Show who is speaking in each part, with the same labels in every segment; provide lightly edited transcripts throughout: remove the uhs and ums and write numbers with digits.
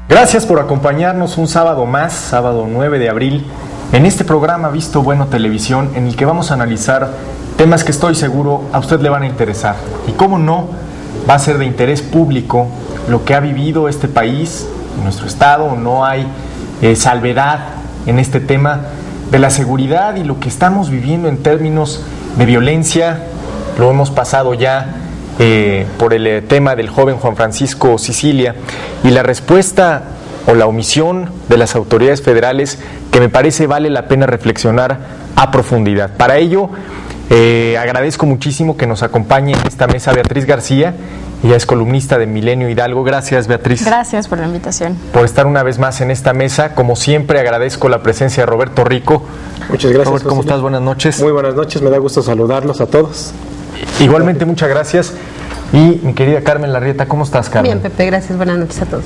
Speaker 1: Gracias por acompañarnos un sábado más, sábado 9 de abril, en este programa Visto Bueno Televisión, en el que vamos a analizar temas que estoy seguro a usted le van a interesar. Y cómo no, va a ser de interés público lo que ha vivido este país, nuestro estado. No hay salvedad en este tema de la seguridad y lo que estamos viviendo en términos de violencia. Lo hemos pasado ya por el tema del joven Juan Francisco Sicilia y la respuesta o la omisión de las autoridades federales, que me parece vale la pena reflexionar a profundidad. Para ello, agradezco muchísimo que nos acompañe en esta mesa Beatriz García. Ella es columnista de Milenio Hidalgo. Gracias, Beatriz.
Speaker 2: Gracias por la invitación.
Speaker 1: Por estar una vez más en esta mesa. Como siempre, agradezco la presencia de Roberto Rico.
Speaker 3: Muchas gracias.
Speaker 1: Robert, ¿cómo estás? Buenas noches.
Speaker 3: Muy buenas noches, me da gusto saludarlos a todos.
Speaker 1: Igualmente, muchas gracias. Y mi querida Carmen Larrieta, ¿cómo estás, Carmen?
Speaker 4: Bien, Pepe, gracias. Buenas noches a todos.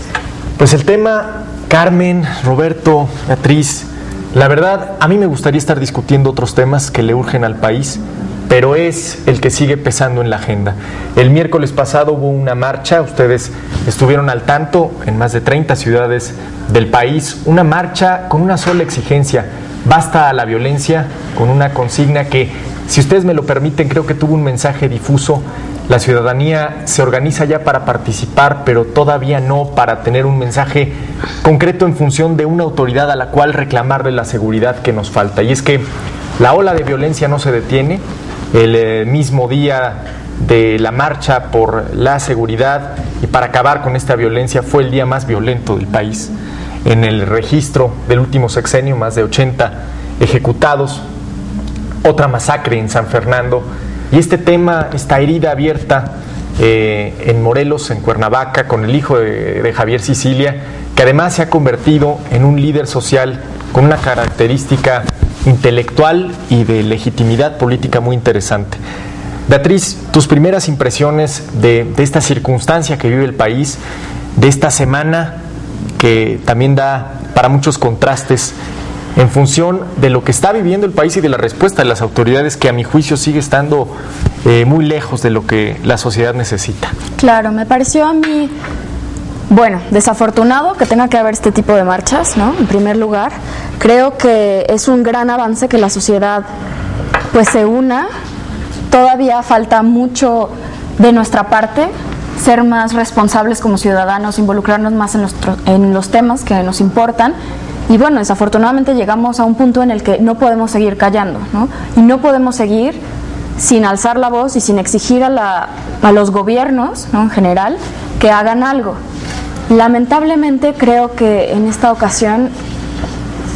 Speaker 1: Pues el tema, Carmen, Roberto, Beatriz, la verdad, a mí me gustaría estar discutiendo otros temas que le urgen al país, pero es el que sigue pesando en la agenda. El miércoles pasado hubo una marcha, ustedes estuvieron al tanto, en más de 30 ciudades del país, una marcha con una sola exigencia: basta a la violencia, con una consigna que, si ustedes me lo permiten, creo que tuvo un mensaje difuso. La ciudadanía se organiza ya para participar, pero todavía no para tener un mensaje concreto en función de una autoridad a la cual reclamarle la seguridad que nos falta. Y es que la ola de violencia no se detiene. El mismo día de la marcha por la seguridad y para acabar con esta violencia fue el día más violento del país. En el registro del último sexenio, más de 80 ejecutados, otra masacre en San Fernando. Y este tema, esta herida abierta en Morelos, en Cuernavaca, con el hijo de Javier Sicilia, que además se ha convertido en un líder social con una característica intelectual y de legitimidad política muy interesante. Beatriz, tus primeras impresiones de esta circunstancia que vive el país, de esta semana que también da para muchos contrastes en función de lo que está viviendo el país y de la respuesta de las autoridades, que a mi juicio sigue estando muy lejos de lo que la sociedad necesita.
Speaker 2: Claro, me pareció a mí, desafortunado que tenga que haber este tipo de marchas, ¿no? En primer lugar, creo que es un gran avance que la sociedad pues se una. Todavía falta mucho de nuestra parte, ser más responsables como ciudadanos, involucrarnos más en los temas que nos importan. Y desafortunadamente llegamos a un punto en el que no podemos seguir callando, ¿no? Y no podemos seguir sin alzar la voz y sin exigir a los gobiernos, ¿no?, en general, que hagan algo. Lamentablemente creo que en esta ocasión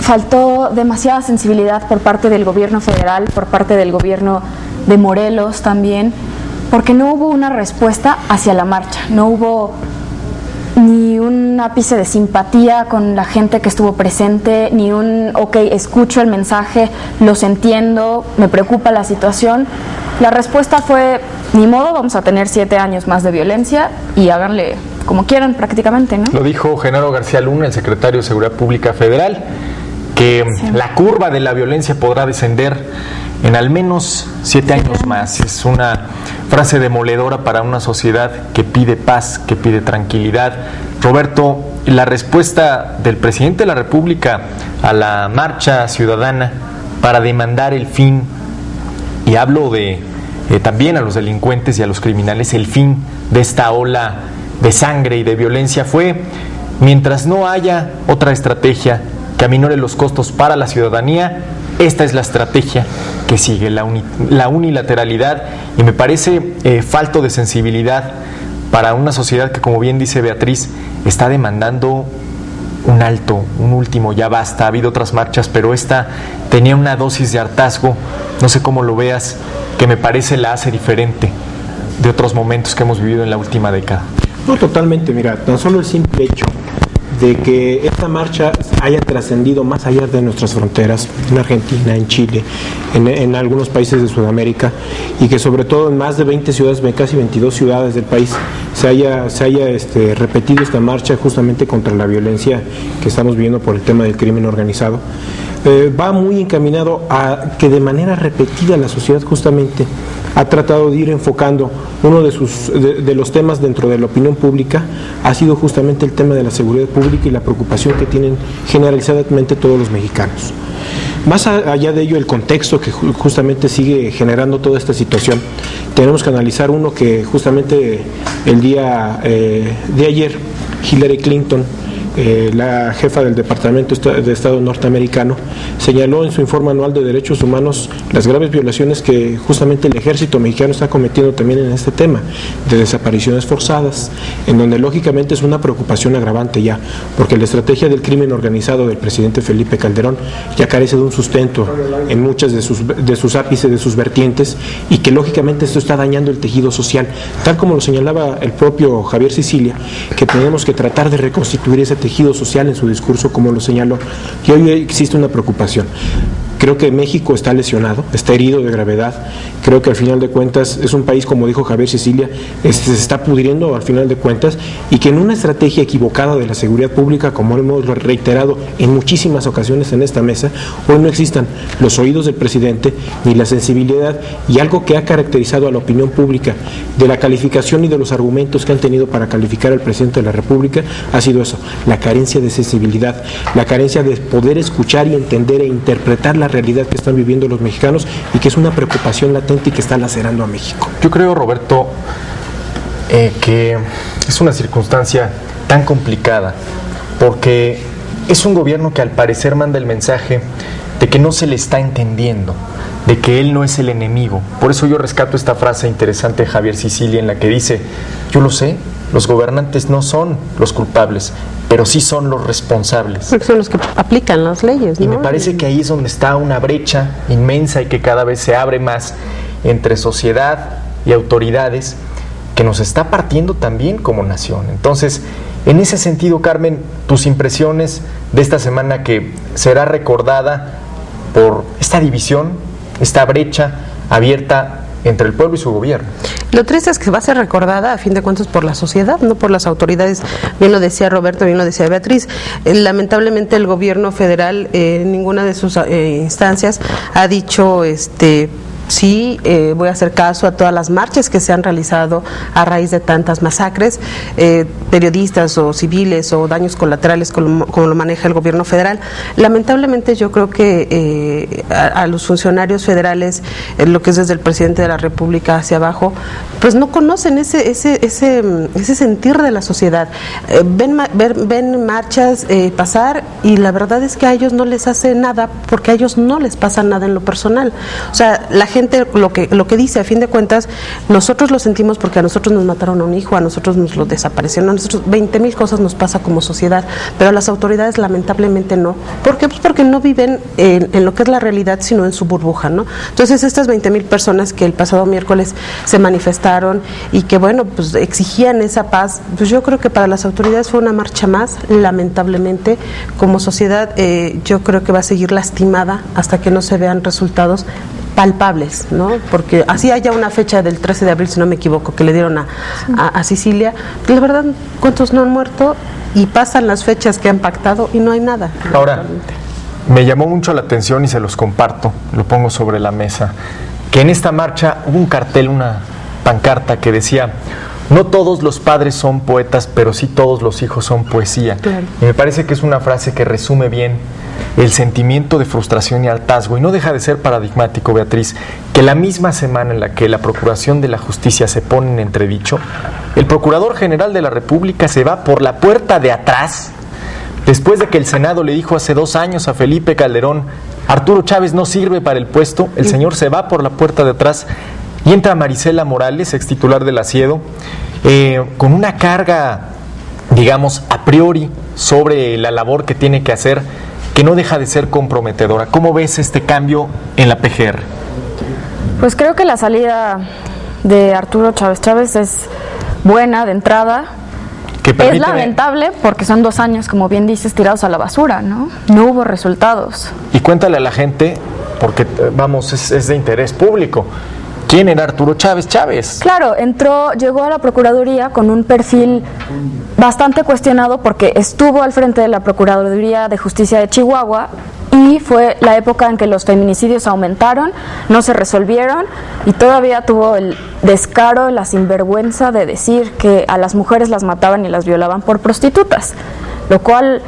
Speaker 2: faltó demasiada sensibilidad por parte del gobierno federal, por parte del gobierno de Morelos también, porque no hubo una respuesta hacia la marcha, no hubo ni un ápice de simpatía con la gente que estuvo presente, ni un, escucho el mensaje, los entiendo, me preocupa la situación. La respuesta fue, ni modo, vamos a tener 7 años más de violencia y háganle como quieran prácticamente, ¿no?
Speaker 1: Lo dijo Genaro García Luna, el secretario de Seguridad Pública Federal, que sí, la curva de la violencia podrá descender en al menos 7 años más. Es una frase demoledora para una sociedad que pide paz, que pide tranquilidad. Roberto, la respuesta del presidente de la República a la marcha ciudadana para demandar el fin, y hablo de también a los delincuentes y a los criminales, el fin de esta ola de sangre y de violencia, fue: mientras no haya otra estrategia que aminore los costos para la ciudadanía, esta es la estrategia que sigue, la unilateralidad. Y me parece falto de sensibilidad para una sociedad que, como bien dice Beatriz, está demandando un alto, un último, ya basta. Ha habido otras marchas, pero esta tenía una dosis de hartazgo, no sé cómo lo veas, que me parece la hace diferente de otros momentos que hemos vivido en la última década.
Speaker 3: No, totalmente. Mira, tan solo el simple hecho de que esta marcha haya trascendido más allá de nuestras fronteras, en Argentina, en Chile, en algunos países de Sudamérica, y que sobre todo en más de 20 ciudades, casi 22 ciudades del país, se haya repetido esta marcha justamente contra la violencia que estamos viviendo por el tema del crimen organizado, va muy encaminado a que de manera repetida la sociedad justamente ha tratado de ir enfocando uno de los temas dentro de la opinión pública, ha sido justamente el tema de la seguridad pública y la preocupación que tienen generalizadamente todos los mexicanos. Más allá de ello, el contexto que justamente sigue generando toda esta situación, tenemos que analizar uno que justamente el día de ayer, Hillary Clinton, la jefa del Departamento de Estado norteamericano, señaló en su informe anual de derechos humanos las graves violaciones que justamente el ejército mexicano está cometiendo también en este tema de desapariciones forzadas, en donde lógicamente es una preocupación agravante ya, porque la estrategia del crimen organizado del presidente Felipe Calderón ya carece de un sustento en muchas de sus ápices, de sus vertientes, y que lógicamente esto está dañando el tejido social, tal como lo señalaba el propio Javier Sicilia, que tenemos que tratar de reconstituir ese tejido social en su discurso, como lo señaló, y hoy existe una preocupación. Creo que México está lesionado, está herido de gravedad. Creo que al final de cuentas es un país, como dijo Javier Sicilia, se está pudriendo al final de cuentas, y que en una estrategia equivocada de la seguridad pública, como hemos reiterado en muchísimas ocasiones en esta mesa, hoy no existan los oídos del presidente ni la sensibilidad, y algo que ha caracterizado a la opinión pública de la calificación y de los argumentos que han tenido para calificar al presidente de la República ha sido eso, la carencia de sensibilidad, la carencia de poder escuchar y entender e interpretar la realidad que están viviendo los mexicanos, y que es una preocupación latente y que está lacerando a México.
Speaker 1: Yo creo, Roberto, que es una circunstancia tan complicada, porque es un gobierno que al parecer manda el mensaje de que no se le está entendiendo, de que él no es el enemigo. Por eso yo rescato esta frase interesante de Javier Sicilia, en la que dice: yo lo sé, los gobernantes no son los culpables, pero sí son los responsables.
Speaker 4: Porque son los que aplican las leyes, ¿no?
Speaker 1: Y me parece que ahí es donde está una brecha inmensa y que cada vez se abre más entre sociedad y autoridades, que nos está partiendo también como nación. Entonces, en ese sentido, Carmen, tus impresiones de esta semana que será recordada por esta división, esta brecha abierta entre el pueblo y su gobierno.
Speaker 4: Lo triste es que va a ser recordada, a fin de cuentas, por la sociedad, no por las autoridades. Bien lo decía Roberto, bien lo decía Beatriz. Lamentablemente el gobierno federal en ninguna de sus instancias ha dicho sí, voy a hacer caso a todas las marchas que se han realizado a raíz de tantas masacres, periodistas o civiles o daños colaterales, como lo maneja el gobierno federal. Lamentablemente yo creo que a los funcionarios federales, lo que es desde el presidente de la República hacia abajo, pues no conocen ese sentir de la sociedad. Ven marchas pasar, y la verdad es que a ellos no les hace nada, porque a ellos no les pasa nada en lo personal. O sea, la gente lo que dice, a fin de cuentas, nosotros lo sentimos porque a nosotros nos mataron a un hijo, a nosotros nos lo desaparecieron, a nosotros 20,000 cosas nos pasa como sociedad, pero a las autoridades lamentablemente no. ¿Por qué? Pues porque no viven en lo que es la realidad, sino en su burbuja, ¿no? Entonces estas 20,000 personas que el pasado miércoles se manifestaron y que, bueno, pues exigían esa paz, pues yo creo que para las autoridades fue una marcha más. Lamentablemente, como sociedad, yo creo que va a seguir lastimada hasta que no se vean resultados palpables, ¿no? Porque así haya una fecha del 13 de abril, si no me equivoco, que le dieron a Sicilia, la verdad, ¿cuántos no han muerto? Y pasan las fechas que han pactado y no hay nada.
Speaker 1: Ahora, me llamó mucho la atención y se los comparto, lo pongo sobre la mesa, que en esta marcha hubo un cartel, una pancarta que decía: no todos los padres son poetas, pero sí todos los hijos son poesía.
Speaker 4: Claro.
Speaker 1: Y me parece que es una frase que resume bien el sentimiento de frustración y hartazgo, y no deja de ser paradigmático, Beatriz, que la misma semana en la que la Procuración de la Justicia se pone en entredicho, el Procurador General de la República se va por la puerta de atrás, después de que el Senado le dijo hace 2 años a Felipe Calderón: Arturo Chávez no sirve para el puesto. El señor se va por la puerta de atrás y entra Marisela Morales, ex titular del Asiedo, con una carga, digamos, a priori sobre la labor que tiene que hacer, que no deja de ser comprometedora. ¿Cómo ves este cambio en la PGR?
Speaker 2: Pues creo que la salida de Arturo Chávez es buena de entrada. Es lamentable porque son 2 años, como bien dices, tirados a la basura, ¿no? No hubo resultados.
Speaker 1: Y cuéntale a la gente, porque vamos, es de interés público, ¿quién era Arturo Chávez?
Speaker 2: Claro, llegó a la Procuraduría con un perfil bastante cuestionado, porque estuvo al frente de la Procuraduría de Justicia de Chihuahua y fue la época en que los feminicidios aumentaron, no se resolvieron y todavía tuvo el descaro, la sinvergüenza de decir que a las mujeres las mataban y las violaban por prostitutas, lo cual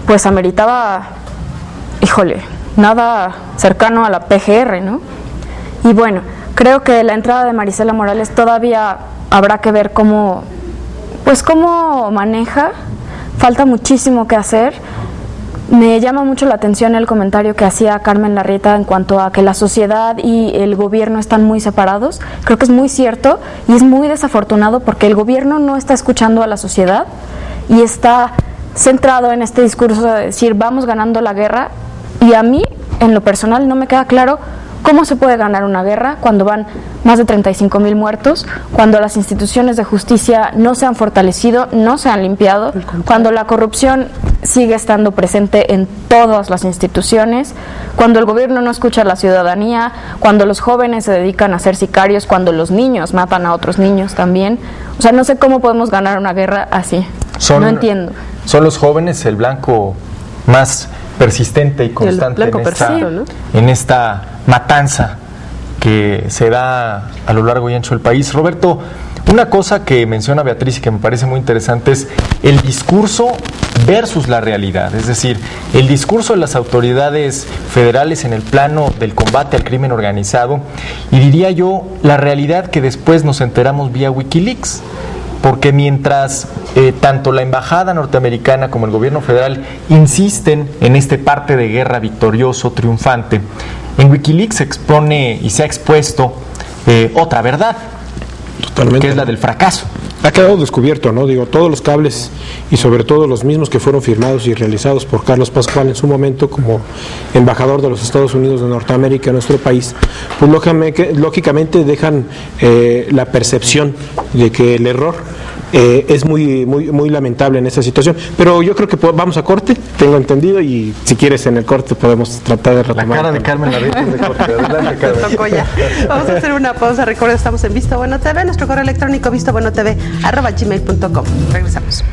Speaker 2: pues ameritaba, híjole, nada cercano a la PGR, ¿no? Y bueno, creo que la entrada de Marisela Morales todavía habrá que ver cómo maneja, falta muchísimo que hacer. Me llama mucho la atención el comentario que hacía Carmen Larrieta en cuanto a que la sociedad y el gobierno están muy separados. Creo que es muy cierto y es muy desafortunado porque el gobierno no está escuchando a la sociedad y está centrado en este discurso de decir vamos ganando la guerra, y a mí en lo personal no me queda claro cómo se puede ganar una guerra cuando van más de 35,000 muertos, cuando las instituciones de justicia no se han fortalecido, no se han limpiado, cuando la corrupción sigue estando presente en todas las instituciones, cuando el gobierno no escucha a la ciudadanía, cuando los jóvenes se dedican a ser sicarios, cuando los niños matan a otros niños también. O sea, no sé cómo podemos ganar una guerra así. No entiendo.
Speaker 1: Son los jóvenes el blanco más persistente y constante en esta matanza que se da a lo largo y ancho del país. Roberto, una cosa que menciona Beatriz y que me parece muy interesante es el discurso versus la realidad, es decir, el discurso de las autoridades federales en el plano del combate al crimen organizado y diría yo la realidad que después nos enteramos vía WikiLeaks. Porque mientras tanto la embajada norteamericana como el gobierno federal insisten en este parte de guerra victorioso, triunfante, en WikiLeaks se expone y se ha expuesto otra verdad,
Speaker 3: totalmente,
Speaker 1: que es la del fracaso.
Speaker 3: Ha quedado descubierto, ¿no? Digo, todos los cables y sobre todo los mismos que fueron firmados y realizados por Carlos Pascual en su momento como embajador de los Estados Unidos de Norteamérica en nuestro país, pues lógicamente dejan la percepción de que el error es muy lamentable en esa situación. Pero yo creo que vamos a corte, tengo entendido, y si quieres en el corte podemos tratar de retomar.
Speaker 1: La cara de Carmen Larrieta de corte. Adelante, Carmen.
Speaker 4: Te tocó ya. Vamos a hacer una pausa. Recuerda, estamos en Visto Bueno TV, nuestro correo electrónico vistobuenotv@gmail.com. Regresamos.